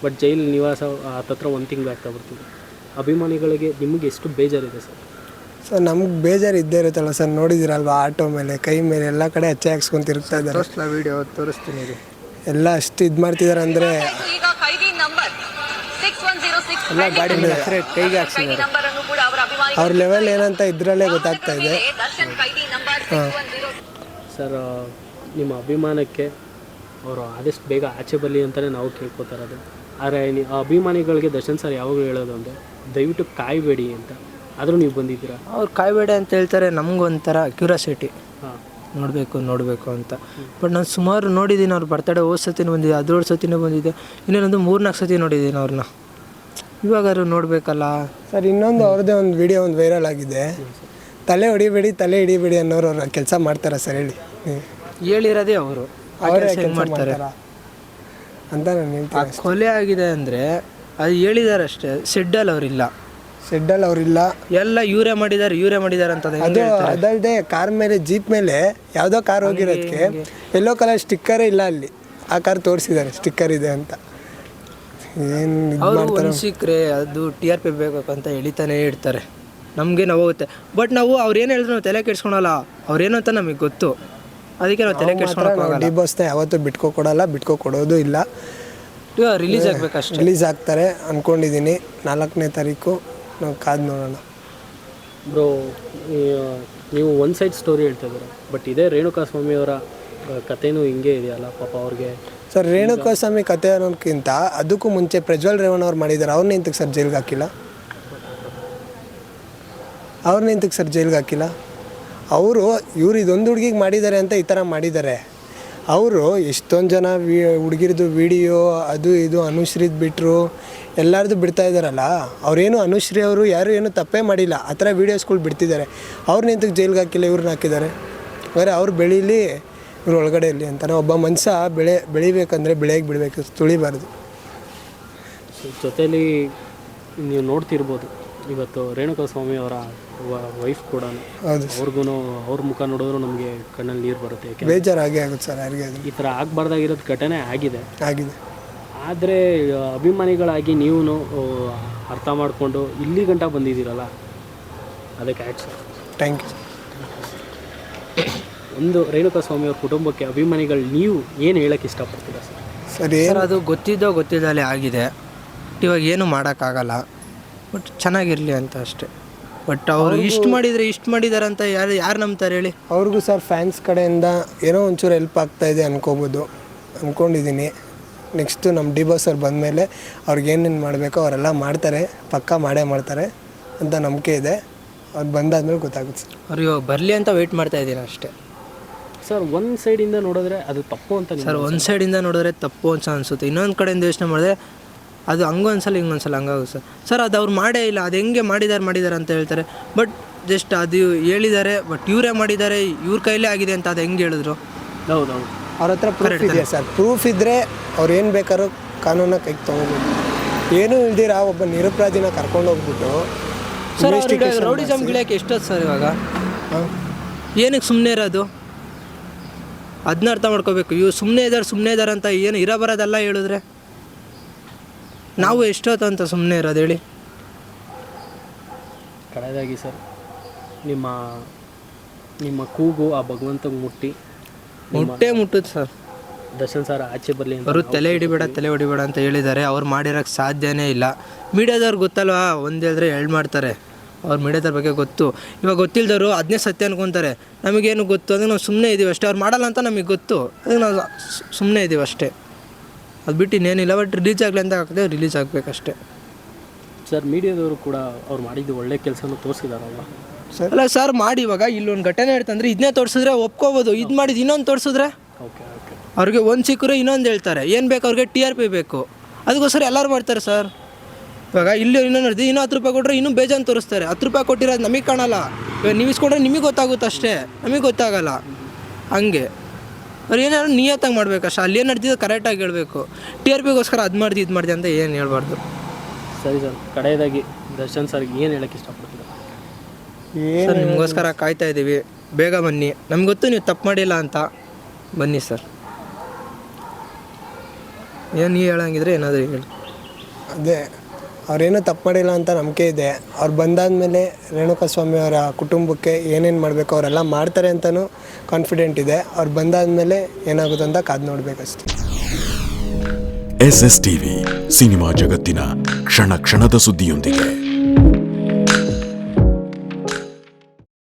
But ಜೈಲು ನಿವಾಸ ಹತ್ತತ್ರ 1 ತಿಂಗಳು ಆಗ್ತಾ ಬರ್ತಿದೆ. ಅಭಿಮಾನಿಗಳಿಗೆ ನಿಮಗೆ ಎಷ್ಟು ಬೇಜಾರಿದೆ ಸರ್? ಸರ್ ನಮ್ಗೆ ಬೇಜಾರು ಇದ್ದೇ ಇರುತ್ತಲ್ಲ ಸರ್, ನೋಡಿದಿರಲ್ವಾ ಆಟೋ ಮೇಲೆ ಕೈ ಮೇಲೆ ಎಲ್ಲ ಕಡೆ ಹಚ್ಚೆ ಹಾಕ್ಸ್ಕೊಂಡು ತಿರುಗ್ತಾ ಇದ್ದಾರೆ. ವಿಡಿಯೋ ತೋರಿಸ್ತೀನಿ ಎಲ್ಲ ಅಷ್ಟು ಇದು ಮಾಡ್ತಿದ್ದಾರೆ ಅಂದರೆ ಎಲ್ಲ ಗಾಡಿ ಮೇಲೆ ಕೈಗೆ ಹಾಕ್ಸಿದ್ದಾರೆ. ಅವ್ರ ಲೆವೆಲ್ ಏನಂತ ಇದರಲ್ಲೇ ಗೊತ್ತಾಗ್ತಾ ಇದೆ. ಸರ್ ನಿಮ್ಮ ಅಭಿಮಾನಕ್ಕೆ ಅವರು ಆದಷ್ಟು ಬೇಗ ಆಚೆ ಬರಲಿ ಅಂತಲೇ ನಾವು ಕೇಳ್ಕೊತಾ ಇರೋದು. ಆದರೆ ಅಭಿಮಾನಿಗಳಿಗೆ ದರ್ಶನ್ ಸರ್ ಯಾವಾಗಲೂ ಹೇಳೋದು ಅಂದರೆ ದಯವಿಟ್ಟು ಕಾಯಬೇಡಿ ಅಂತ. ಆದರೂ ನೀವು ಬಂದಿದ್ದೀರಾ. ಅವ್ರು ಕಾಯಬೇಡಿ ಅಂತ ಹೇಳ್ತಾರೆ, ನಮಗೊಂಥರ ಕ್ಯೂರಿಯಾಸಿಟಿ, ನೋಡಬೇಕು ಅಂತ. ಬಟ್ ನಾನು ಸುಮಾರು ನೋಡಿದ್ದೀನಿ ಅವ್ರು ಬರ್ತಡೇ. ಹೋದ ಸತಿನೂ ಬಂದಿದೆ, 17 ಸತಿನೂ ಬಂದಿದೆ, ಇನ್ನೊಂದು 3-4 ಸತಿ ನೋಡಿದ್ದೀನಿ ಅವ್ರನ್ನ. ಇವಾಗಾದ್ರು ನೋಡಬೇಕಲ್ಲ ಸರ್. ಇನ್ನೊಂದು ಅವ್ರದ್ದೇ ಒಂದು ವಿಡಿಯೋ ಒಂದು ವೈರಲ್ ಆಗಿದೆ, ತಲೆ ಹಿಡಿಬೇಡಿ ಅನ್ನೋರು ಅವ್ರ ಕೆಲಸ ಮಾಡ್ತಾರೆ ಸರ್. ಹೇಳಿರೋದೇ ಅವರು ಮಾಡ್ತಾರೆ ಅಂತ ನಾನು ಹೇಳ್ತೀನಿ. ಕೊಲೆ ಆಗಿದೆ ಅಂದರೆ ಅದು ಹೇಳಿದ್ದಾರೆ ಅಷ್ಟೇ, ಶೆಡ್ಡಲ್ಲಿ ಅವರಿಲ್ಲ, ಎಲ್ಲ ಇವರೇ ಮಾಡಿದ್ದಾರೆ ಅಂತ. ಅದು ಅದಲ್ಲದೆ ಕಾರ್ ಮೇಲೆ, ಜೀಪ್ ಮೇಲೆ ಯಾವುದೋ ಕಾರ್ ಹೋಗಿರೋದಕ್ಕೆ ಯೆಲ್ಲೋ ಕಲರ್ ಸ್ಟಿಕ್ಕರೇ ಇಲ್ಲ ಅಲ್ಲಿ. ಆ ಕಾರ್ ತೋರಿಸಿದ್ದಾರೆ ಸ್ಟಿಕ್ಕರ್ ಇದೆ ಅಂತ. ಅವರು ಸಿಕ್ಕರೆ ಅದು TRP ಬೇಕಂತ ಎಳಿತಾನೆ ಇರ್ತಾರೆ. ನಮಗೆ ನೋವಾಗುತ್ತೆ. ಬಟ್ ನಾವು ಅವ್ರು ಏನು ಹೇಳಿದ್ರು ನಾವು ತಲೆ ಕೆಡ್ಸ್ಕೊಳಲ್ಲ. ಅವ್ರೇನು ಅಂತ ನಮಗೆ ಗೊತ್ತು, ಅದಕ್ಕೆ ನಾವು ತಲೆ ಕೆಡ್ಸ್ಕೊಳಲ್ಲ. ಡಿ ಬಾಸ್ನ ಯಾವತ್ತೂ ಬಿಟ್ಕೊಡೋದು ಇಲ್ಲ. ರಿಲೀಸ್ ಆಗಬೇಕಷ್ಟೇ. ರಿಲೀಸ್ ಆಗ್ತಾರೆ ಅಂದ್ಕೊಂಡಿದ್ದೀನಿ. 4ನೇ ತಾರೀಕು ನಾವು ಕಾದು ನೋಡೋಣ. ಬ್ರೋ, ನೀವು ಒನ್ ಸೈಡ್ ಸ್ಟೋರಿ ಹೇಳ್ತಾ ಇದ್ದೀರ, ಬಟ್ ಇದೇ ರೇಣುಕಾಸ್ವಾಮಿ ಅವರ ಕಥೆನೂ ಹಿಂಗೆ ಇದೆಯಲ್ಲ ಪಾಪ ಅವ್ರಿಗೆ. ಸರ್ ರೇಣುಕಾಸ್ವಾಮಿ ಕಥೆ ಅನ್ನೋದಕ್ಕಿಂತ ಅದಕ್ಕೂ ಮುಂಚೆ ಪ್ರಜ್ವಲ್ ರೇವಣ್ಣ ಅವ್ರು ಮಾಡಿದ್ದಾರೆ. ಅವ್ರನ್ನ ಎಂತಕ್ಕೆ ಸರ್ ಜೈಲ್ಗೆ ಹಾಕಿಲ್ಲ? ಇವರು ಇದೊಂದು ಹುಡುಗಿಗೆ ಮಾಡಿದ್ದಾರೆ ಅಂತ ಈ ಥರ ಮಾಡಿದ್ದಾರೆ. ಅವರು ಎಷ್ಟೊಂದು ಜನ ಹುಡುಗಿರದು ವಿಡಿಯೋ ಅದು ಇದು ಅನುಶ್ರೀದ್ ಬಿಟ್ಟರು, ಎಲ್ಲರದು ಬಿಡ್ತಾ ಇದ್ದಾರಲ್ಲ. ಅವರೇನು ಅನುಶ್ರೀ ಅವರು ಯಾರು ಏನು ತಪ್ಪೇ ಮಾಡಿಲ್ಲ, ಆ ಥರ ವೀಡಿಯೋಸ್ಗಳು ಬಿಡ್ತಿದ್ದಾರೆ. ಅವ್ರನ್ನ ಎಂತಕ್ಕೆ ಜೈಲ್ಗೆ ಹಾಕಿಲ್ಲ, ಇವ್ರನ್ನ ಹಾಕಿದ್ದಾರೆ. ಬೇರೆ ಅವ್ರು ಬೆಳೀಲಿ, ಇವ್ರು ಒಳಗಡೆ ಇರಲಿ ಅಂತ. ಒಬ್ಬ ಮನುಷ್ಯ ಬೆಳಿಬೇಕಂದ್ರೆ ಬೆಳೆಗೆ ಬಿಡಬೇಕು, ತುಳಿಬಾರ್ದು. ಜೊತೆಯಲ್ಲಿ ನೀವು ನೋಡ್ತಿರ್ಬೋದು, ಇವತ್ತು ರೇಣುಕಾಸ್ವಾಮಿ ಅವರ ವೈಫ್ ಕೂಡ, ಅವ್ರಿಗೂ ಅವ್ರ ಮುಖ ನೋಡಿದ್ರು ನಮಗೆ ಕಣ್ಣಲ್ಲಿ ನೀರು ಬರುತ್ತೆ. ಬೇಜಾರಾಗೇ ಆಗುತ್ತೆ ಸರ್. ಯಾರಿಗೆ ಈ ಥರ ಆಗಬಾರ್ದಾಗಿರೋದು ಘಟನೆ ಆಗಿದೆ. ಆದರೆ ಅಭಿಮಾನಿಗಳಾಗಿ ನೀವು ಅರ್ಥ ಮಾಡಿಕೊಂಡು ಇಲ್ಲಿ ಗಂಟ ಬಂದಿದ್ದೀರಲ್ಲ, ಅದಕ್ಕೆ ಆ್ಯಕ್ಟ್ ಸರ್. Thank you. ಒಂದು ರೇಣುಕಾಸ್ವಾಮಿ ಅವ್ರ ಕುಟುಂಬಕ್ಕೆ ಅಭಿಮಾನಿಗಳು ನೀವು ಏನು ಹೇಳೋಕ್ಕೆ ಇಷ್ಟಪಡ್ತೀರಾ ಸರ್? ಸರ್ ಅದು ಗೊತ್ತಿದ್ದಲ್ಲೇ ಆಗಿದೆ. ಇವಾಗ ಏನು ಮಾಡೋಕ್ಕಾಗಲ್ಲ. ಬಟ್ ಚೆನ್ನಾಗಿರಲಿ ಅಂತ ಅಷ್ಟೇ. ಬಟ್ ಅವರು ಇಷ್ಟು ಮಾಡಿದ್ದಾರೆ ಅಂತ ಯಾರು ನಂಬ್ತಾರೆ ಹೇಳಿ? ಅವ್ರಿಗೂ ಸರ್ ಫ್ಯಾನ್ಸ್ ಕಡೆಯಿಂದ ಏನೋ ಒಂಚೂರು ಹೆಲ್ಪ್ ಆಗ್ತಾಯಿದೆ ಅಂದ್ಕೊಂಡಿದ್ದೀನಿ. ನೆಕ್ಸ್ಟು ನಮ್ಮ ಡಿ ಬಾಸ್ ಅವ್ರು ಬಂದಮೇಲೆ ಅವ್ರಿಗೆ ಏನೇನು ಮಾಡಬೇಕೋ ಅವರೆಲ್ಲ ಮಾಡ್ತಾರೆ, ಪಕ್ಕಾ ಮಾಡ್ತಾರೆ ಅಂತ ನಂಬಿಕೆ ಇದೆ. ಅವ್ರು ಬಂದಾದ್ಮೇಲೆ ಗೊತ್ತಾಗುತ್ತೆ ಸರ್. ಅವ್ರು ಇವಾಗ ಬರಲಿ ಅಂತ ವೆಯ್ಟ್ ಮಾಡ್ತಾ ಇದ್ದೀನಿ ಅಷ್ಟೇ ಸರ್. ಒಂದು ಸೈಡಿಂದ ನೋಡಿದ್ರೆ ಅದು ತಪ್ಪು ಅಂತ ಸರ್, ಒಂದು ಸೈಡಿಂದ ನೋಡಿದ್ರೆ ತಪ್ಪು ಅಂತ ಅನಿಸುತ್ತೆ. ಇನ್ನೊಂದು ಕಡೆಯಿಂದ ಯೋಚನೆ ಮಾಡಿದ್ರೆ ಅದು ಹಂಗೊಂದ್ಸಲ ಹಿಂಗೊಂದ್ಸಲ ಹಂಗಾಗುತ್ತೆ ಸರ್. ಅದು ಅವ್ರು ಮಾಡೇ ಇಲ್ಲ, ಅದು ಹೆಂಗೆ ಮಾಡಿದ್ದಾರೆ ಅಂತ ಹೇಳ್ತಾರೆ. ಬಟ್ ಜಸ್ಟ್ ಅದು ಹೇಳಿದ್ದಾರೆ, ಬಟ್ ಇವರೇ ಮಾಡಿದ್ದಾರೆ, ಇವ್ರ ಕೈಲೇ ಆಗಿದೆ ಅಂತ ಅದು ಹೆಂಗೆ ಹೇಳಿದ್ರು? ಹೌದು, ಅವ್ರ ಹತ್ರ ಪ್ರೂಫ್ ಇದೆ ಸರ್. ಪ್ರೂಫ್ ಇದ್ದರೆ ಅವ್ರು ಏನು ಬೇಕಾದ್ರೂ ಕಾನೂನ ಕೈಗೆ ತೊಗೋಬೋದು. ಏನೂ ಇಲ್ದಿರ ಒಬ್ಬ ನಿರಪರಾಧಿನ ಕರ್ಕೊಂಡು ಹೋಗ್ಬಿಟ್ಟು ಸರ್ ರೌಡಿಸಮ್ ಗಿಳಿಯಕ್ಕೆ ಎಷ್ಟೊತ್ತು ಸರ್ ಇವಾಗ? ಏನಕ್ಕೆ ಸುಮ್ಮನೆ ಇರೋದು? ಅದನ್ನ ಅರ್ಥ ಮಾಡ್ಕೋಬೇಕು. ಇವು ಸುಮ್ಮನೆ ಇದ್ದಾರೆ ಅಂತ ಏನು ಇರೋಬರೋದೆಲ್ಲ ಹೇಳಿದ್ರೆ ನಾವು ಎಷ್ಟೊತ್ತು ಅಂತ ಸುಮ್ಮನೆ ಇರೋದು ಹೇಳಿ? ಕಡೆಯದಾಗಿ ಸರ್, ನಿಮ್ಮ ಕೂಗು ಆ ಭಗವಂತಗೆ ಮುಟ್ಟುತ್ತೆ ಸರ್. ದರ್ಶನ್ ಸರ್ ಆಚೆ ಬರಲಿ ಅಂತ. ಅವರು ತಲೆ ಹೊಡಿಬೇಡ ಅಂತ ಹೇಳಿದ್ದಾರೆ. ಅವ್ರು ಮಾಡಿರೋಕ್ಕೆ ಸಾಧ್ಯನೇ ಇಲ್ಲ. ಮೀಡಿಯಾದವ್ರು ಗೊತ್ತಲ್ವಾ, ಒಂದು ಹೇಳಿದ್ರೆ 2 ಮಾಡ್ತಾರೆ. ಅವ್ರು ಮೀಡಿಯಾದವ್ರ ಬಗ್ಗೆ ಗೊತ್ತು. ಇವಾಗ ಗೊತ್ತಿಲ್ಲದವರು ಅದನ್ನೇ ಸತ್ಯ ಅನ್ಕೊತಾರೆ. ನಮಗೇನು ಗೊತ್ತು ಅಂದರೆ ನಾವು ಸುಮ್ಮನೆ ಇದ್ದೀವಿ ಅಷ್ಟೇ. ಅವ್ರು ಮಾಡಲ್ಲ ಅಂತ ನಮಗೆ ಗೊತ್ತು, ಅದಕ್ಕೆ ನಾವು ಸುಮ್ಮನೆ ಇದ್ದೀವಿ ಅಷ್ಟೇ. ಅದು ಬಿಟ್ಟು ಇನ್ನೇನಿಲ್ಲ. ಬಟ್ ರಿಲೀಸ್ ಆಗಲಿ ಅಂತ ಹಾಕಿದೆ, ರಿಲೀಸ್ ಆಗಬೇಕಷ್ಟೇ ಸರ್. ಮೀಡಿಯಾದವರು ಕೂಡ ಅವ್ರು ಮಾಡಿದ್ದು ಒಳ್ಳೆ ಕೆಲಸನೂ ತೋರಿಸಿದಾರಲ್ಲ ಸರ್? ಅಲ್ಲ ಸರ್, ಮಾಡಿ ಇವಾಗ ಇಲ್ಲೊಂದು ಘಟನೆ ಹೇಳ್ತಂದ್ರೆ ಇದನ್ನೇ ತೋರಿಸಿದ್ರೆ ಒಪ್ಕೋಬೋದು. ಇದು ಮಾಡಿದ್ದು ಇನ್ನೊಂದು ತೋರಿಸಿದ್ರೆ ಅವ್ರಿಗೆ ಒಂದು ಸಿಕ್ಕರೆ ಇನ್ನೊಂದು ಹೇಳ್ತಾರೆ. ಏನು ಬೇಕು ಅವ್ರಿಗೆ? TRP ಬೇಕು. ಅದಕ್ಕೋಸ್ಕರ ಎಲ್ಲರೂ ಮಾಡ್ತಾರೆ ಸರ್. ಇವಾಗ ಇಲ್ಲಿ ಇನ್ನೊಂದು ನೋಡಿದ್ವಿ, ಇನ್ನೂ 10 ರೂಪಾಯಿ ಕೊಟ್ಟರೆ ಇನ್ನೂ ಬೇಜಾನ್ ತೋರಿಸ್ತಾರೆ. 10 ರೂಪಾಯಿ ಕೊಟ್ಟಿರೋದು ನಮಗೆ ಕಾಣಲ್ಲ. ಇವಾಗ ನೀವು ಇಸ್ಕೊಂಡ್ರೆ ನಿಮಗೆ ಗೊತ್ತಾಗುತ್ತೆ ಅಷ್ಟೇ, ನಮಗೆ ಗೊತ್ತಾಗಲ್ಲ. ಹಂಗೆ ಅವ್ರು ಏನಾದ್ರು ನಿಯತ್ತಾಗಿ ಮಾಡ್ಬೇಕಷ್ಟೇ. ಅಲ್ಲಿ ಏನು ನಡ್ದಿದ್ದು ಕರೆಕ್ಟಾಗಿ ಹೇಳಬೇಕು. TRPಗೋಸ್ಕರ ಅದು ಮಾಡಿದೆ ಅಂತ ಏನು ಹೇಳ್ಬಾರ್ದು. ಸರಿ ಸರ್, ಕಡೆಯದಾಗಿ ದರ್ಶನ್ ಸರ್ಗೆ ಏನು ಹೇಳೋಕ್ಕೆ ಇಷ್ಟಪಡ್ತೀರಾ ಸರ್? ನಿಮಗೋಸ್ಕರ ಕಾಯ್ತಾ ಇದ್ದೀವಿ, ಬೇಗ ಬನ್ನಿ. ನಮ್ಗೆ ಗೊತ್ತು ನೀವು ತಪ್ಪು ಮಾಡಿಲ್ಲ ಅಂತ. ಬನ್ನಿ ಸರ್. ಏನು ನೀವು ಹೇಳಂಗಿದ್ರೆ ಏನಾದರೂ ಹೇಳಿ. ಅದೇ ಅವ್ರೇನೂ ತಪ್ಪು ಮಾಡಿಲ್ಲ ಅಂತ ನಂಬಿಕೆ ಇದೆ. ಅವ್ರು ಬಂದಾದಮೇಲೆ ರೇಣುಕಾಸ್ವಾಮಿ ಅವರ ಕುಟುಂಬಕ್ಕೆ ಏನೇನು ಮಾಡಬೇಕು ಅವರೆಲ್ಲ ಮಾಡ್ತಾರೆ ಅಂತಲೂ ಕಾನ್ಫಿಡೆಂಟ್ ಇದೆ. ಅವ್ರು ಬಂದಾದಮೇಲೆ ಏನಾಗುತ್ತೆ ಅಂತ ಕಾದು ನೋಡಬೇಕಷ್ಟೆ. SS TV ಸಿನಿಮಾ ಜಗತ್ತಿನ ಕ್ಷಣ ಕ್ಷಣದ ಸುದ್ದಿಯೊಂದಿಗೆ.